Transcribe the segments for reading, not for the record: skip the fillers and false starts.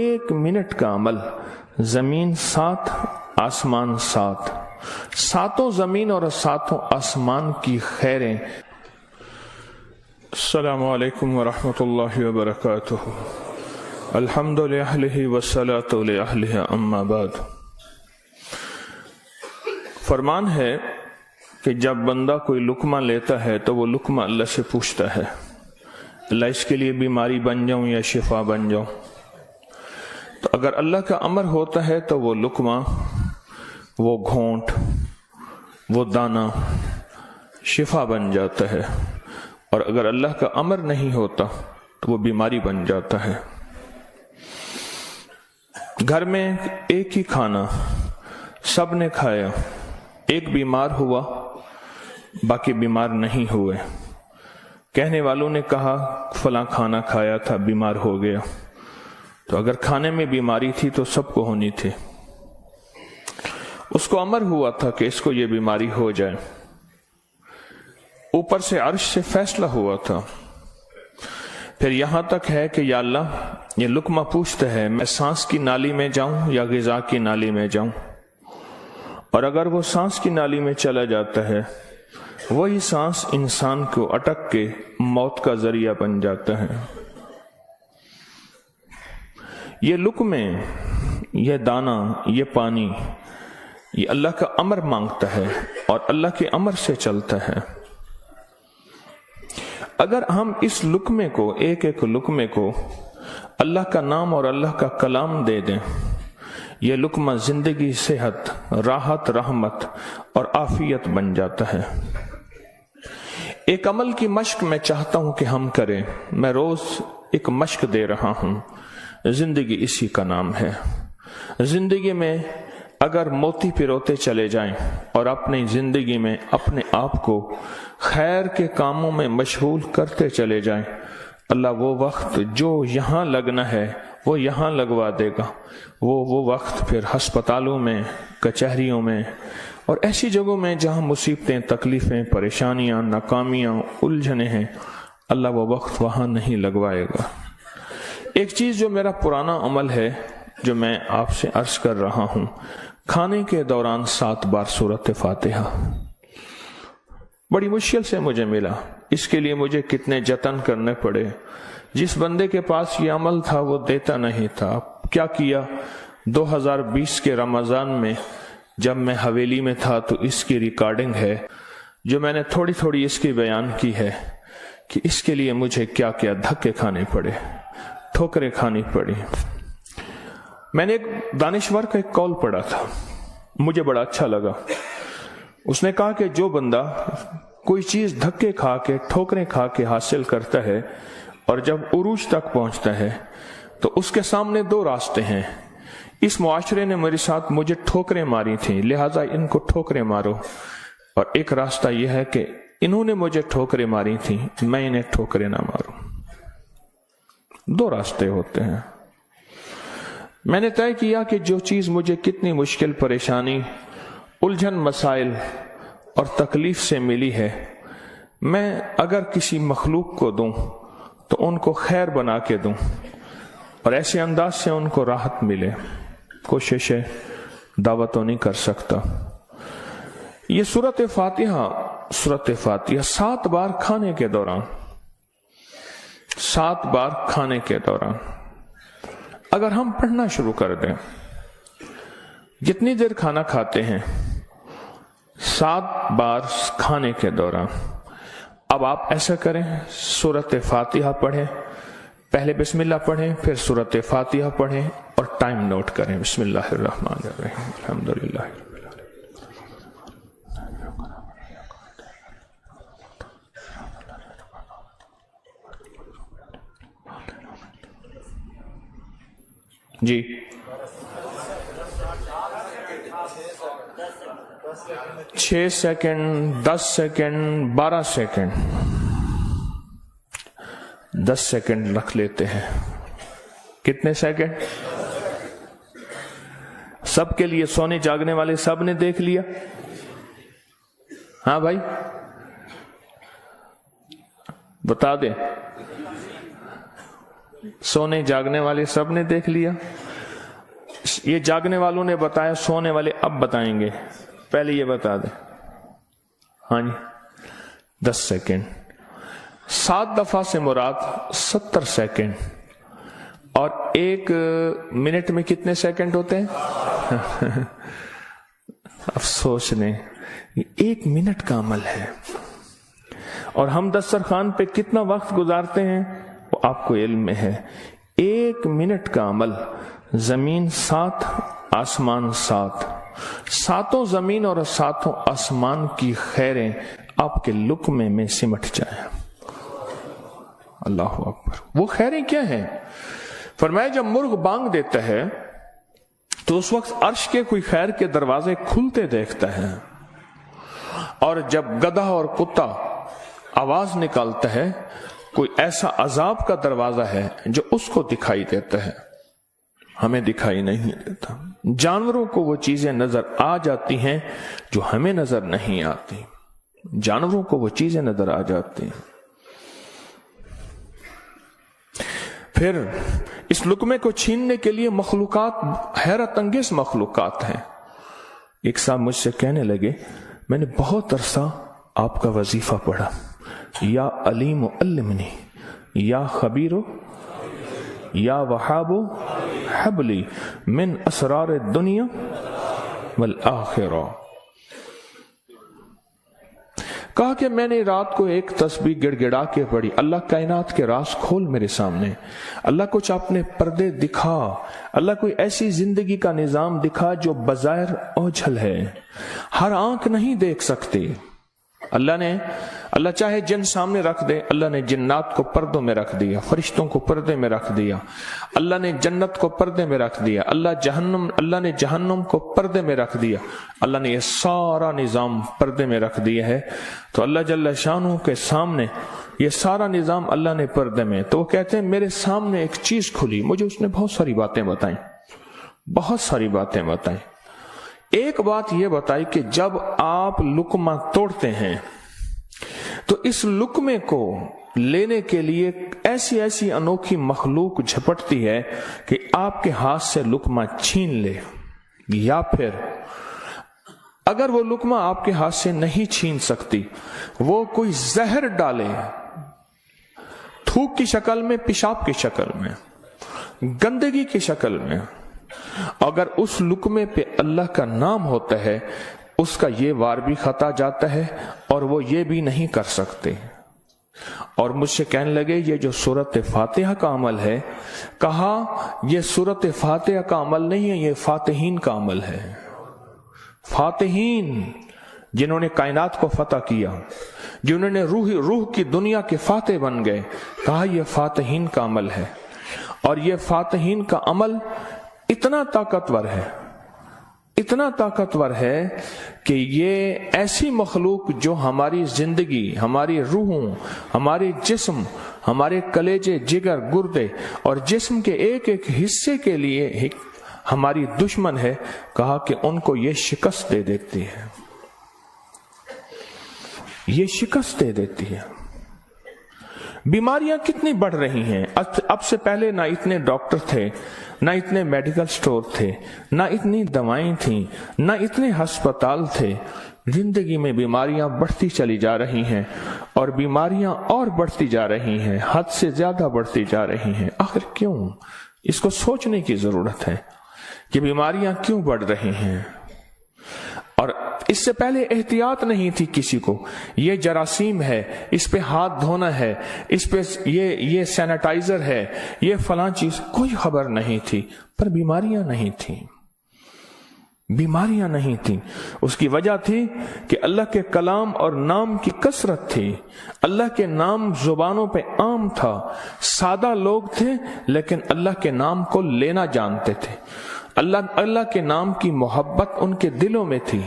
ایک منٹ کا عمل، زمین 7 آسمان 7، ساتوں زمین اور ساتوں آسمان کی خیریں۔ السلام علیکم ورحمۃ اللہ وبرکاتہ۔ الحمد للہ والصلاۃ لأہلہ، اما بعد۔ فرمان ہے کہ جب بندہ کوئی لقمہ لیتا ہے تو وہ لقمہ اللہ سے پوچھتا ہے، اللہ اس کے لیے بیماری بن جاؤں یا شفا بن جاؤں؟ تو اگر اللہ کا امر ہوتا ہے تو وہ لقمہ، وہ گھونٹ، وہ دانہ شفا بن جاتا ہے، اور اگر اللہ کا امر نہیں ہوتا تو وہ بیماری بن جاتا ہے۔ گھر میں ایک ہی کھانا سب نے کھایا، ایک بیمار ہوا باقی بیمار نہیں ہوئے، کہنے والوں نے کہا فلاں کھانا کھایا تھا بیمار ہو گیا، تو اگر کھانے میں بیماری تھی تو سب کو ہونی تھی۔ اس کو امر ہوا تھا کہ اس کو یہ بیماری ہو جائے، اوپر سے عرش سے فیصلہ ہوا تھا۔ پھر یہاں تک ہے کہ یا اللہ، یہ لقمہ پوچھتا ہے میں سانس کی نالی میں جاؤں یا غذا کی نالی میں جاؤں، اور اگر وہ سانس کی نالی میں چلا جاتا ہے، وہی سانس انسان کو اٹک کے موت کا ذریعہ بن جاتا ہے۔ یہ لقمے، یہ دانہ، یہ پانی، یہ اللہ کا امر مانگتا ہے اور اللہ کے امر سے چلتا ہے۔ اگر ہم اس لقمے کو، ایک ایک لقمے کو اللہ کا نام اور اللہ کا کلام دے دیں، یہ لقمہ زندگی، صحت، راحت، رحمت اور عافیت بن جاتا ہے۔ ایک عمل کی مشق میں چاہتا ہوں کہ ہم کریں، میں روز ایک مشق دے رہا ہوں، زندگی اسی کا نام ہے۔ زندگی میں اگر موتی پروتے چلے جائیں اور اپنی زندگی میں اپنے آپ کو خیر کے کاموں میں مشغول کرتے چلے جائیں، اللہ وہ وقت جو یہاں لگنا ہے وہ یہاں لگوا دے گا۔ وہ وقت پھر ہسپتالوں میں، کچہریوں میں اور ایسی جگہوں میں جہاں مصیبتیں، تکلیفیں، پریشانیاں، ناکامیاں، الجھنیں ہیں، اللہ وہ وقت وہاں نہیں لگوائے گا۔ ایک چیز جو میرا پرانا عمل ہے، جو میں آپ سے عرض کر رہا ہوں، کھانے کے دوران 7 بار سورۃ فاتحہ، بڑی مشکل سے مجھے ملا، اس کے لیے مجھے کتنے جتن کرنے پڑے۔ جس بندے کے پاس یہ عمل تھا وہ دیتا نہیں تھا۔ کیا کیا؟ 2020 کے رمضان میں جب میں حویلی میں تھا تو اس کی ریکارڈنگ ہے، جو میں نے تھوڑی تھوڑی اس کی بیان کی ہے کہ اس کے لیے مجھے کیا کیا دھکے کھانے پڑے، ٹھوکریں کھانی پڑی۔ میں نے ایک دانشور کا ایک قول پڑھا تھا، مجھے بڑا اچھا لگا۔ اس نے کہا کہ جو بندہ کوئی چیز دھکے کھا کے، ٹھوکریں کھا کے حاصل کرتا ہے اور جب عروج تک پہنچتا ہے تو اس کے سامنے 2 راستے ہیں۔ اس معاشرے نے میرے ساتھ مجھے ٹھوکریں ماری تھیں، لہٰذا ان کو ٹھوکریں مارو، اور ایک راستہ یہ ہے کہ انہوں نے مجھے ٹھوکریں ماری تھیں، میں انہیں ٹھوکریں نہ ماروں۔ 2 راستے ہوتے ہیں۔ میں نے طے کیا کہ جو چیز مجھے کتنی مشکل، پریشانی، الجھن، مسائل اور تکلیف سے ملی ہے، میں اگر کسی مخلوق کو دوں تو ان کو خیر بنا کے دوں اور ایسے انداز سے ان کو راحت ملے۔ کوشش ہے، دعوت تو نہیں کر سکتا۔ یہ سورۃ فاتحہ 7 بار کھانے کے دوران، 7 بار کھانے کے دوران اگر ہم پڑھنا شروع کر دیں، جتنی دیر کھانا کھاتے ہیں 7 بار کھانے کے دوران، اب آپ ایسا کریں، سورۃ فاتحہ پڑھیں، پہلے بسم اللہ پڑھیں، پھر سورۃ فاتحہ پڑھیں اور ٹائم نوٹ کریں۔ بسم اللہ الرحمن الرحیم، الحمدللہ۔ جی 6 سیکنڈ، 10 سیکنڈ، 12 سیکنڈ، 10 سیکنڈ رکھ لیتے ہیں۔ کتنے سیکنڈ؟ سب کے لیے، سونے جاگنے والے سب نے دیکھ لیا؟ ہاں بھائی بتا دیں۔ सोने जागने वाले सब ने देख लिया। ये जागने वालों ने बताया, सोने वाले अब बताएंगे, पहले ये बता दे। हाँ जी, 10 सेकेंड। 7 दफा से मुराद 70 सेकेंड। और 1 मिनट में कितने सेकंड होते हैं? अफसोस ने, 1 मिनट का अमल है। और हम दस्तरखान पे कितना वक्त गुजारते हैं वो आपको इल्म में है। 1 मिनट का अमल, जमीन 7, आसमान 7, 7 जमीन और 7 आसमान की खैरें आपके लुक्मे में सिमट जाए। अल्लाह अकबर। वो खैरें क्या हैं? फरमाया जब मुर्ग बांग देता है तो उस वक्त अर्श के कोई खैर के दरवाजे खुलते देखता है, और जब गधा और कुत्ता आवाज निकालता है कोई ऐसा अजाब का दरवाजा है जो उसको दिखाई देता है, हमें दिखाई नहीं देता। जानवरों को वो चीजें नजर आ जाती हैं जो हमें नजर नहीं आती। जानवरों को वो चीजें नजर आ जाती हैं। फिर इस लुकमे को छीनने के लिए मखलूकात, हैरत अंगेज मखलूकात हैं। एक साहब मुझसे कहने लगे, मैंने बहुत अरसा आपका वजीफा पढ़ा, या अलीम अल्लिमनी, या खबीरो, या वहाबो हबली मिन असरार दुनिया वल आखिरा। कहा कि मैंने रात को एक तस्बीह गिड़गिड़ा के पढ़ी, अल्लाह कायनात के राज खोल मेरे सामने, अल्लाह कुछ अपने पर्दे दिखा, अल्लाह कोई ऐसी जिंदगी का निजाम दिखा जो बज़ाहिर ओझल है, हर आंख नहीं देख सकती। अल्लाह चाहे जिन सामने रख दे, अल्लाह ने जिन्नात को पर्दों में रख दिया, फरिश्तों को पर्दे में रख दिया, अल्लाह ने जन्नत को पर्दे में रख दिया, अल्लाह ने जहन्नम को पर्दे में रख दिया, अल्लाह ने ये सारा निजाम पर्दे में रख दिया है। तो अल्लाह जल्ल शानहू के सामने ये सारा निजाम अल्लाह ने पर्दे में, तो वो कहते हैं मेरे सामने एक चीज खुली, मुझे उसने बहुत सारी बातें बताई, बहुत सारी बातें बताई। एक बात यह बताई कि जब आप लुकमा तोड़ते हैं तो इस लुकमे को लेने के लिए ऐसी ऐसी अनोखी मखलूक झपटती है कि आपके हाथ से लुकमा छीन ले, या फिर अगर वो लुकमा आपके हाथ से नहीं छीन सकती, वो कोई जहर डाले, थूक की शक्ल में, पेशाब की शक्ल में, गंदगी की शक्ल में। अगर उस लुकमे पे अल्लाह का नाम होता है, उसका ये वार भी खता जाता है और वो ये भी नहीं कर सकते। और मुझसे कहने लगे ये जो सूरत फातिहा का अमल है, कहा ये सूरत फातिहा का अमल नहीं है, ये फातिहीन का अमल है। फातिहीन जिन्होंने कायनात को फतह किया, जिन्होंने रूह की दुनिया के फातिह बन गए, कहा यह फातिहीन का अमल है। और यह फातिहीन का अमल इतना ताकतवर है, इतना ताकतवर है कि ये ऐसी मखलूक जो हमारी जिंदगी, हमारी रूहों, हमारे जिस्म, हमारे कलेजे, जिगर, गुर्दे और जिस्म के एक एक हिस्से के लिए हमारी दुश्मन है, कहा कि उनको ये शिकस्त दे देती है, ये शिकस्त दे देती है। बीमारियां कितनी बढ़ रही हैं। अब से पहले ना इतने डॉक्टर थे, ना इतने मेडिकल स्टोर थे, ना इतनी दवाएं थीं, ना इतने अस्पताल थे। जिंदगी में बीमारियां बढ़ती चली जा रही हैं, और बीमारियां और बढ़ती जा रही हैं, हद से ज्यादा बढ़ती जा रही हैं। आखिर क्यों? इसको सोचने की जरूरत है कि बीमारियां क्यों बढ़ रही हैं। और इससे पहले एहतियात नहीं थी किसी को, ये जरासीम है, इस पे हाथ धोना है, इस पे ये सैनिटाइजर है, ये फलां चीज, कोई खबर नहीं थी। पर बीमारियां नहीं थी, बीमारियां नहीं थी। उसकी वजह थी कि अल्लाह के कलाम और नाम की कसरत थी। अल्लाह के नाम जुबानों पे आम था, सादा लोग थे लेकिन अल्लाह के नाम को लेना जानते थे। अल्लाह के नाम की मोहब्बत उनके दिलों में थी।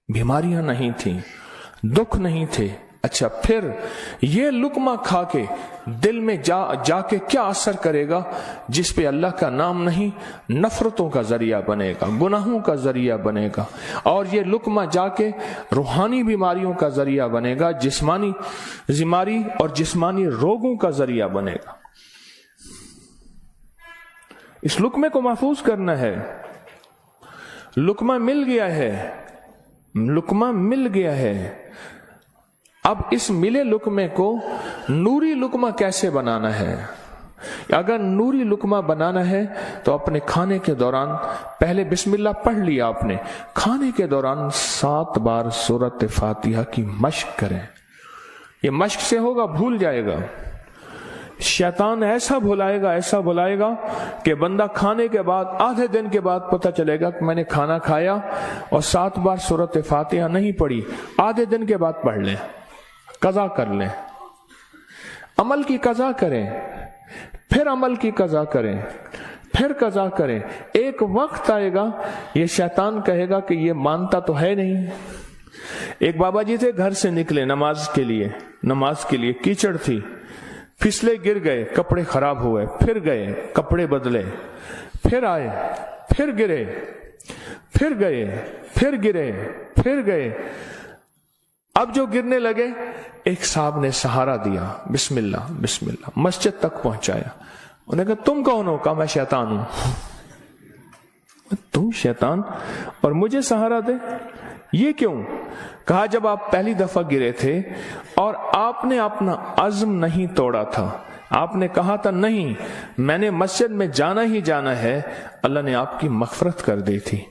बीमारियां नहीं थी, दुख नहीं थे। अच्छा, फिर ये लुकमा खा के दिल में जाके क्या असर करेगा? जिस पे अल्लाह का नाम नहीं, नफरतों का जरिया बनेगा, गुनाहों का जरिया बनेगा। और ये लुकमा जाके रूहानी बीमारियों का जरिया बनेगा, जिस्मानी बीमारी और जिस्मानी रोगों का जरिया बनेगा। इस लुकमे को महफूज करना है। लुकमा मिल गया है, लुकमा मिल गया है। अब इस मिले लुकमे को नूरी लुकमा कैसे बनाना है? अगर नूरी लुकमा बनाना है तो अपने खाने के दौरान पहले बिस्मिल्लाह पढ़ लिया आपने, खाने के दौरान 7 बार सूरत फातिहा की मश्क करें। ये मश्क से होगा, भूल जाएगा। शैतान ऐसा भुलाएगा कि बंदा खाने के बाद आधे दिन के बाद पता चलेगा कि मैंने खाना खाया और 7 बार सूरत फातिहा नहीं पढ़ी। आधे दिन के बाद पढ़ लें, कज़ा कर लें, अमल की कज़ा करें, फिर अमल की कज़ा करें, फिर कज़ा करें। एक वक्त आएगा ये शैतान कहेगा कि ये मानता तो है नहीं। एक बाबा जी थे, घर से निकले नमाज के लिए कीचड़ थी, फिसले, गिर गए, कपड़े खराब हुए, फिर गए, कपड़े बदले, फिर आए, फिर गिरे, फिर गए, फिर गिरे, फिर गए। अब जो गिरने लगे, एक साहब ने सहारा दिया, बिस्मिल्लाह बिस्मिल्लाह, मस्जिद तक पहुंचाया। उन्हें कहा तुम कौन हो? कहा मैं शैतान हूं। तुम शैतान और मुझे सहारा दे, ये क्यों? कहा जब आप पहली दफा गिरे थे और आपने अपना अज़्म नहीं तोड़ा था, आपने कहा था नहीं मैंने मस्जिद में जाना ही जाना है, अल्लाह ने आपकी मग़फ़िरत कर दी थी।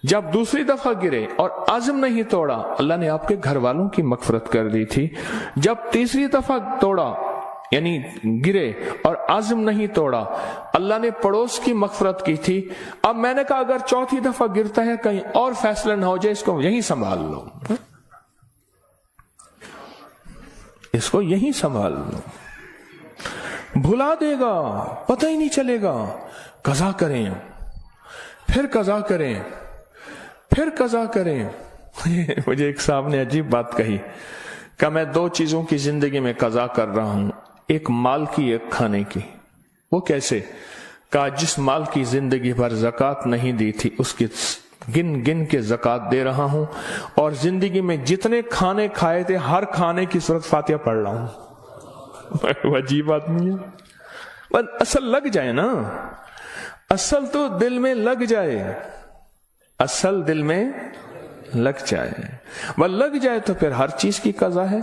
जब दूसरी दफा गिरे और अज़्म नहीं तोड़ा, अल्लाह ने आपके घर वालों की मग़फ़िरत कर दी थी। जब तीसरी दफा तोड़ा यानी गिरे और अज़्म नहीं तोड़ा, अल्लाह ने पड़ोस की मग़फ़िरत की थी। अब मैंने कहा अगर चौथी दफा गिरता है कहीं और फैसला ना हो जाए, इसको यहीं संभाल लो, इसको यहीं संभाल लो, भुला देगा, पता ही नहीं चलेगा। कज़ा करें, फिर कज़ा करें, फिर कज़ा करें। मुझे एक साहब ने अजीब बात कही, कि मैं 2 चीजों की जिंदगी में कज़ा कर रहा हूं, एक माल की, एक खाने की। वो कैसे? कहा जिस माल की जिंदगी भर ज़कात नहीं दी थी, उसकी गिन गिन के ज़कात दे रहा हूं, और जिंदगी में जितने खाने खाए थे हर खाने की सूरत फातिहा पढ़ रहा हूं। वो अजीब आदमी है। बस असल लग जाए ना, असल तो दिल में लग जाए, असल दिल में लग जाए, वह लग जाए तो फिर हर चीज की कज़ा है।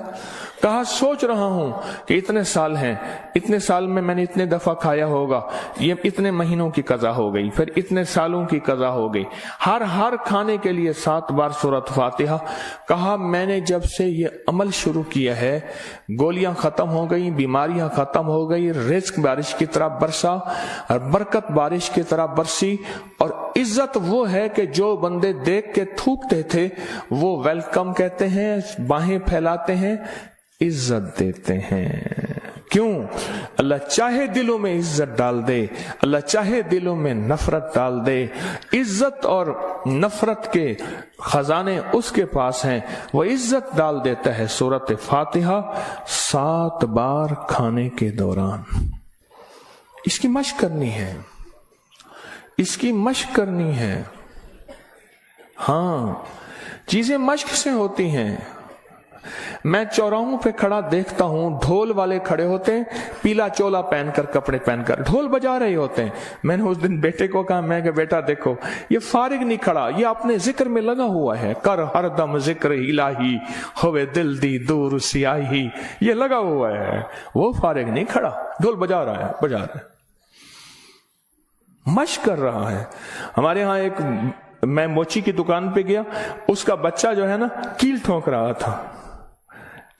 कहा सोच रहा हूं कि इतने साल हैं, इतने साल में मैंने इतने दफा खाया होगा, ये इतने महीनों की कज़ा हो गई, फिर इतने सालों की कज़ा हो गई, हर खाने के लिए 7 बार सूरत फातिहा। कहा मैंने जब से ये अमल शुरू किया है, गोलियां खत्म हो गई, बीमारियां खत्म हो गई, रिज़्क बारिश की तरह बरसा और बरकत बारिश की तरह बरसी। और इज्जत वो है कि जो बंदे देख के थूकते थे वो वेलकम कहते हैं, बाहें फैलाते हैं, इज्जत देते हैं। क्यों? अल्लाह चाहे दिलों में इज्जत डाल दे, अल्लाह चाहे दिलों में नफरत डाल दे। इज्जत और नफरत के खजाने उसके पास हैं, वो इज्जत डाल देता है। सूरत फातिहा 7 बार खाने के दौरान। इसकी मश्क करनी है, इसकी मश्क करनी है। हाँ, चीजें मश्क से होती हैं। मैं चौराहों पे खड़ा देखता हूं, ढोल वाले खड़े होते हैं, पीला चोला पहनकर, कपड़े पहनकर ढोल बजा रहे होते हैं। मैंने उस दिन बेटे को कहा, मैं कि बेटा देखो ये फारिग नहीं खड़ा, ये अपने जिक्र में लगा हुआ है। कर हरदम जिक्र इलाही होवे दिल दी दूर सियाही, ये लगा हुआ है, वो फारिग नहीं खड़ा, ढोल बजा रहा है, मश्क कर रहा है। हमारे यहाँ मैं मोची की दुकान पे गया, उसका बच्चा जो है ना कील ठोक रहा था,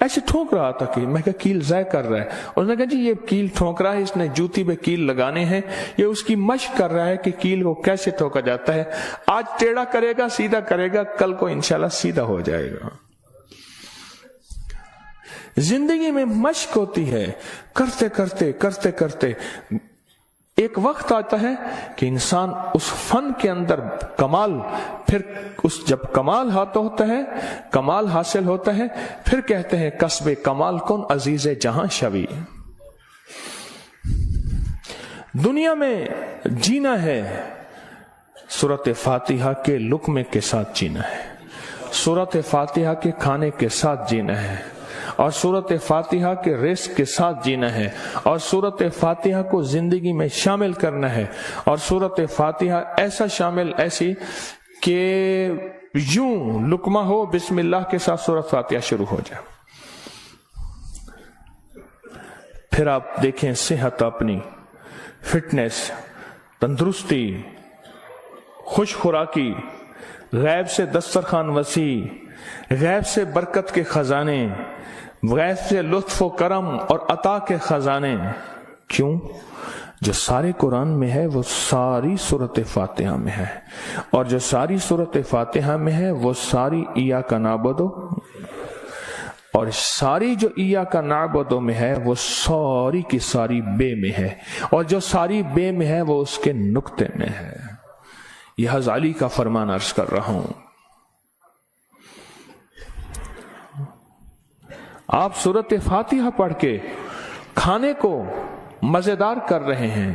ऐसे ठोक रहा था कि मैं कहा कील ज़ाय कर रहा है। उसने कहा जी ये कील ठोक रहा है, इसने जूती पे कील लगाने हैं, ये उसकी मश्क कर रहा है कि कील को कैसे ठोका जाता है। आज टेढ़ा करेगा, सीधा करेगा, कल को इंशाल्लाह सीधा हो जाएगा। जिंदगी में मश्क होती है, करते करते करते करते एक वक्त आता है कि इंसान उस फन के अंदर कमाल, फिर उस जब कमाल होता है, कमाल हासिल होता है, फिर कहते हैं कसबे कमाल कौन अजीज़े जहां शवी। दुनिया में जीना है, सूरत फातिहा के लुक्मे के साथ जीना है, सूरत फातिहा के खाने के साथ जीना है। اور سورۃ فاتحہ کے رزق کے ساتھ جینا ہے، اور سورۃ فاتحہ کو زندگی میں شامل کرنا ہے، اور سورۃ فاتحہ ایسا شامل ایسی کہ یوں لقمہ ہو بسم اللہ کے ساتھ سورۃ فاتحہ شروع ہو جائے۔ پھر آپ دیکھیں صحت، اپنی فٹنس، تندرستی، خوش خوراکی، غیب سے دسترخوان وسیع، غیب سے برکت کے خزانے، غیب سے لطف و کرم اور عطا کے خزانے۔ کیوں؟ جو سارے قرآن میں ہے وہ ساری سورۃ فاتحہ میں ہے، اور جو ساری سورۃ فاتحہ میں ہے وہ ساری ایاک نعبد، اور ساری جو ایاک نعبد میں ہے وہ ساری کی ساری بے میں ہے، اور جو ساری بے میں ہے وہ اس کے نقطے میں ہے۔ یہ غزالی کا فرمان عرض کر رہا ہوں۔ آپ سورۃ فاتحہ پڑھ کے کھانے کو مزیدار کر رہے ہیں،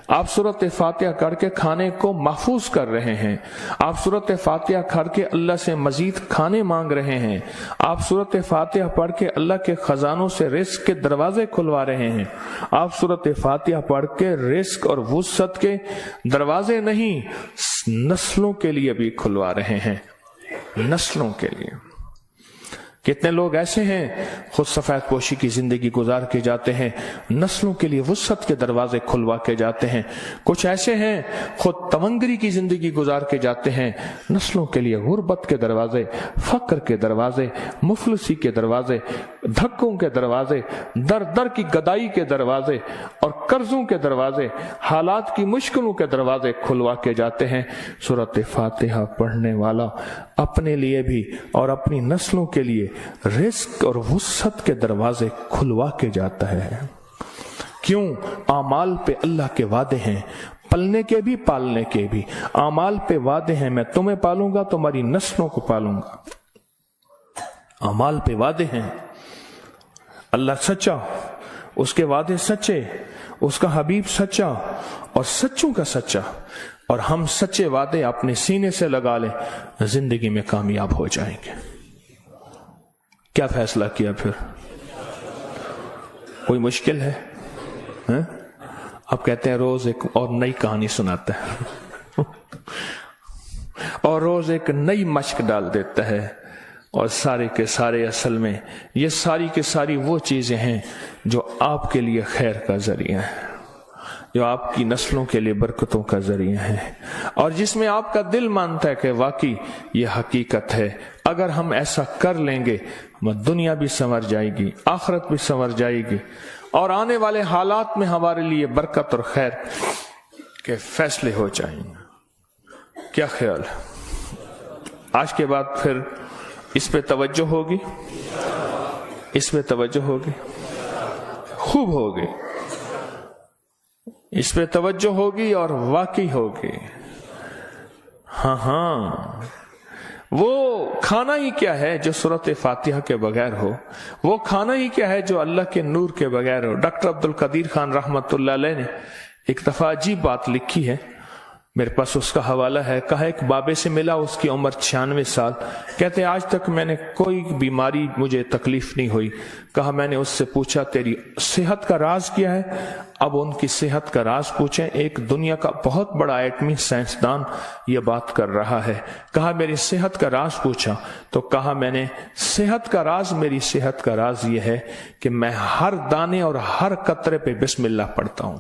آپ سورۃ فاتحہ کر کے کھانے کو محفوظ کر رہے ہیں، آپ سورۃ فاتحہ کر کے اللہ سے مزید کھانے مانگ رہے ہیں، آپ سورۃ فاتحہ پڑھ کے اللہ کے خزانوں سے رزق کے دروازے کھلوا رہے ہیں، آپ سورۃ فاتحہ پڑھ کے رزق اور وسعت کے دروازے نہیں نسلوں کے لیے بھی کھلوا رہے ہیں، نسلوں کے لیے۔ کتنے لوگ ایسے ہیں خود سفید پوشی کی زندگی گزار کے جاتے ہیں، نسلوں کے لیے وسعت کے دروازے کھلوا کے جاتے ہیں۔ کچھ ایسے ہیں خود تونگری کی زندگی گزار کے جاتے ہیں، نسلوں کے لیے غربت کے دروازے، فقر کے دروازے، مفلسی کے دروازے، دھکوں کے دروازے، در در کی گدائی کے دروازے اور قرضوں کے دروازے، حالات کی مشکلوں کے دروازے کھلوا کے جاتے ہیں۔ سورۃ فاتحہ پڑھنے والا اپنے لیے بھی اور اپنی نسلوں کے لیے رزق اور وسعت کے دروازے کھلوا کے جاتا ہے۔ کیوں؟ اعمال پہ اللہ کے وعدے ہیں، پلنے کے بھی پالنے کے بھی۔ اعمال پہ وعدے ہیں، میں تمہیں پالوں گا، تمہاری نسلوں کو پالوں گا۔ اعمال پہ وعدے ہیں، اللہ سچا، اس کے وعدے سچے، اس کا حبیب سچا اور سچوں کا سچا، اور ہم سچے وعدے اپنے سینے سے لگا لیں، زندگی میں کامیاب ہو جائیں گے۔ کیا فیصلہ کیا پھر؟ کوئی مشکل ہے؟ اب کہتے ہیں روز ایک اور نئی کہانی سناتا ہے اور روز ایک نئی مشق ڈال دیتا ہے، اور سارے کے سارے اصل میں یہ ساری کے ساری وہ چیزیں ہیں جو آپ کے لیے خیر کا ذریعہ ہے، جو آپ کی نسلوں کے لیے برکتوں کا ذریعہ ہے، اور جس میں آپ کا دل مانتا ہے کہ واقعی یہ حقیقت ہے۔ اگر ہم ایسا کر لیں گے دنیا بھی سنور جائے گی، آخرت بھی سنور جائے گی، اور آنے والے حالات میں ہمارے لیے برکت اور خیر کے فیصلے ہو جائیں گے۔ کیا خیال ہے؟ آج کے بعد پھر اس پہ توجہ ہوگی، اس پہ توجہ ہوگی، خوب ہوگی، اس پہ توجہ ہوگی اور واقعی ہوگی۔ ہاں وہ کھانا ہی کیا ہے جو سورۃ فاتحہ کے بغیر ہو، وہ کھانا ہی کیا ہے جو اللہ کے نور کے بغیر ہو۔ ڈاکٹر عبدالقدیر خان رحمت اللہ علیہ نے ایک دفعہ عجیب بات لکھی ہے، میرے پاس اس کا حوالہ ہے۔ کہا ایک بابے سے ملا، اس کی عمر 96 سال، کہتے ہیں آج تک میں نے کوئی بیماری مجھے تکلیف نہیں ہوئی۔ کہا میں نے اس سے پوچھا تیری صحت کا راز کیا ہے؟ اب ان کی صحت کا راز پوچھیں، ایک دنیا کا بہت بڑا ایٹمی سائنسدان یہ بات کر رہا ہے۔ کہا میری صحت کا راز پوچھا تو کہا میں نے صحت کا راز، میری صحت کا راز یہ ہے کہ میں ہر دانے اور ہر قطرے پہ بسم اللہ پڑھتا ہوں۔